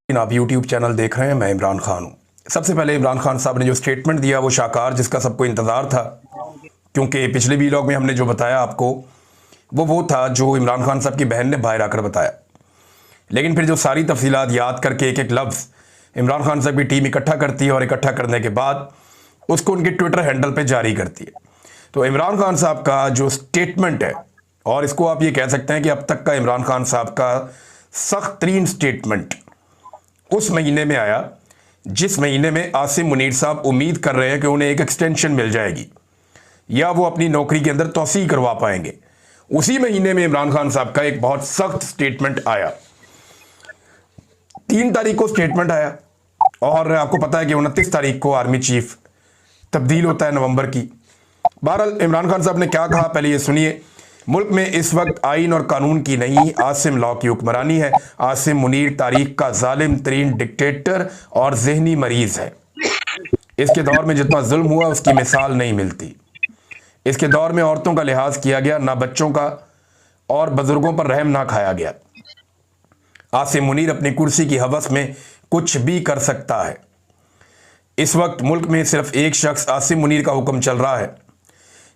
आप YouTube channel देख रहे हैं। मैं इमरान खान हूँ। सबसे पहले इमरान खान साहब ने जो स्टेटमेंट दिया वो शाकार, जिसका सबको इंतज़ार था, क्योंकि पिछले वीलॉग में हमने जो बताया आपको वो था जो इमरान खान साहब की बहन ने बाहर आकर बताया। लेकिन फिर जो सारी तफसीलात याद करके एक एक लफ्ज़ इमरान खान साहब की टीम इकट्ठा करती है और इकट्ठा करने के बाद उसको उनके ट्विटर हैंडल पर जारी करती है। तो इमरान खान साहब का जो स्टेटमेंट है, और इसको आप ये कह सकते हैं कि अब तक का इमरान खान साहब का सख्त तरीन स्टेटमेंट उस महीने में आया जिस महीने में आसिम मुनीर साहब उम्मीद कर रहे हैं कि उन्हें एक एक्सटेंशन मिल जाएगी या वो अपनी नौकरी के अंदर तौसीह करवा पाएंगे। उसी महीने में इमरान खान साहब का एक बहुत सख्त स्टेटमेंट आया। 3 तारीख को स्टेटमेंट आया और आपको पता है कि 29 तारीख को आर्मी चीफ तब्दील होता है नवंबर की। बहरहाल इमरान खान साहब ने क्या कहा, पहले ये सुनिए। मुल्क में इस वक्त आइन और कानून की नहीं, आसिम लॉ की हुक्मरानी है। आसिम मुनीर तारीख का जालिम तरीन डिक्टेटर और जहनी मरीज है। इसके दौर में जितना जुल्म हुआ उसकी मिसाल नहीं मिलती। इसके दौर में औरतों का लिहाज किया गया, ना बच्चों का, और बुजुर्गों पर रहम ना खाया गया। आसिम मुनीर अपनी कुर्सी की हवस में कुछ भी कर सकता है। इस वक्त मुल्क में सिर्फ एक शख्स आसिम मुनीर का हुक्म चल रहा है,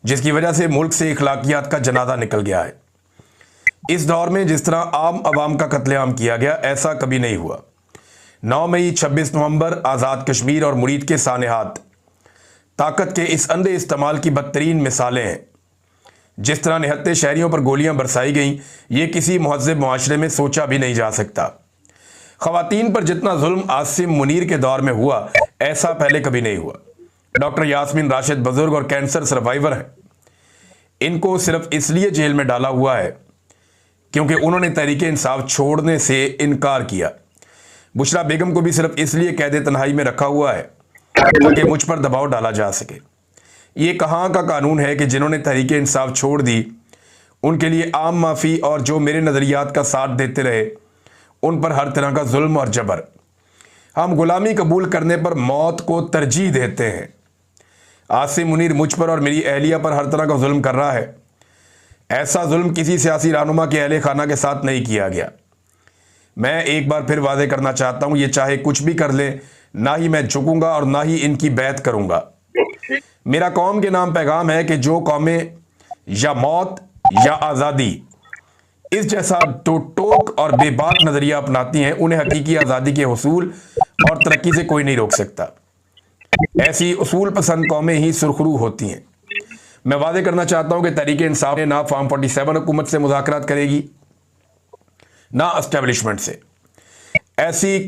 जिसकी वजह से मुल्क से इखलाकियात का जनाजा निकल गया है। इस दौर में जिस तरह आम आवाम का कत्लेआम किया गया, ऐसा कभी नहीं हुआ। 9 मई, 26 नवंबर आज़ाद कश्मीर और मुरीद के सानेहात ताकत के इस अंधे इस्तेमाल की बदतरीन मिसालें हैं। जिस तरह निहत्ते शहरियों पर गोलियां बरसाई गईं, ये किसी महज़्ज़ब मुआशरे में सोचा भी नहीं जा सकता। ख़वातीन पर जितना जुल्म आसिम मुनीर के दौर में हुआ, ऐसा पहले कभी नहीं हुआ। डॉक्टर यास्मीन राशिद बुजुर्ग और कैंसर सर्वाइवर हैं। इनको सिर्फ इसलिए जेल में डाला हुआ है क्योंकि उन्होंने तहरीक इंसाफ छोड़ने से इनकार किया। बुशरा बेगम को भी सिर्फ इसलिए कैद तन्हाई में रखा हुआ है ताकि मुझ पर दबाव डाला जा सके। ये कहाँ का कानून है कि जिन्होंने तहरीक इंसाफ छोड़ दी उनके लिए आम माफ़ी और जो मेरे नज़रियात का साथ देते रहे उन पर हर तरह का जुल्म और जबर। हम गुलामी कबूल करने पर मौत को तरजीह देते हैं। आसिम मुनीर मुझ पर और मेरी अहलिया पर हर तरह का जुल्म कर रहा है। ऐसा जुल्म किसी सियासी रहनुमा के अहले खाना के साथ नहीं किया गया। मैं एक बार फिर वादे करना चाहता हूं, ये चाहे कुछ भी कर ले, ना ही मैं झुकूंगा और ना ही इनकी बैत करूंगा। मेरा कौम के नाम पैगाम है कि जो कौमें या मौत या आज़ादी इस जैसा टोक और बेबाक नज़रिया अपनाती हैं, उन्हें हकीकी आज़ादी के हुसूल और तरक्की से कोई नहीं रोक सकता। ऐसी उसूल पसंद कौमें ही सुरखरू होती हैं। मैं वादे करना चाहता हूं कि तहरीक इंसाफ ने ना फॉर्म 47 हुकूमत से मुज़ाकरात करेगी, ना एस्टेब्लिशमेंट से। ऐसी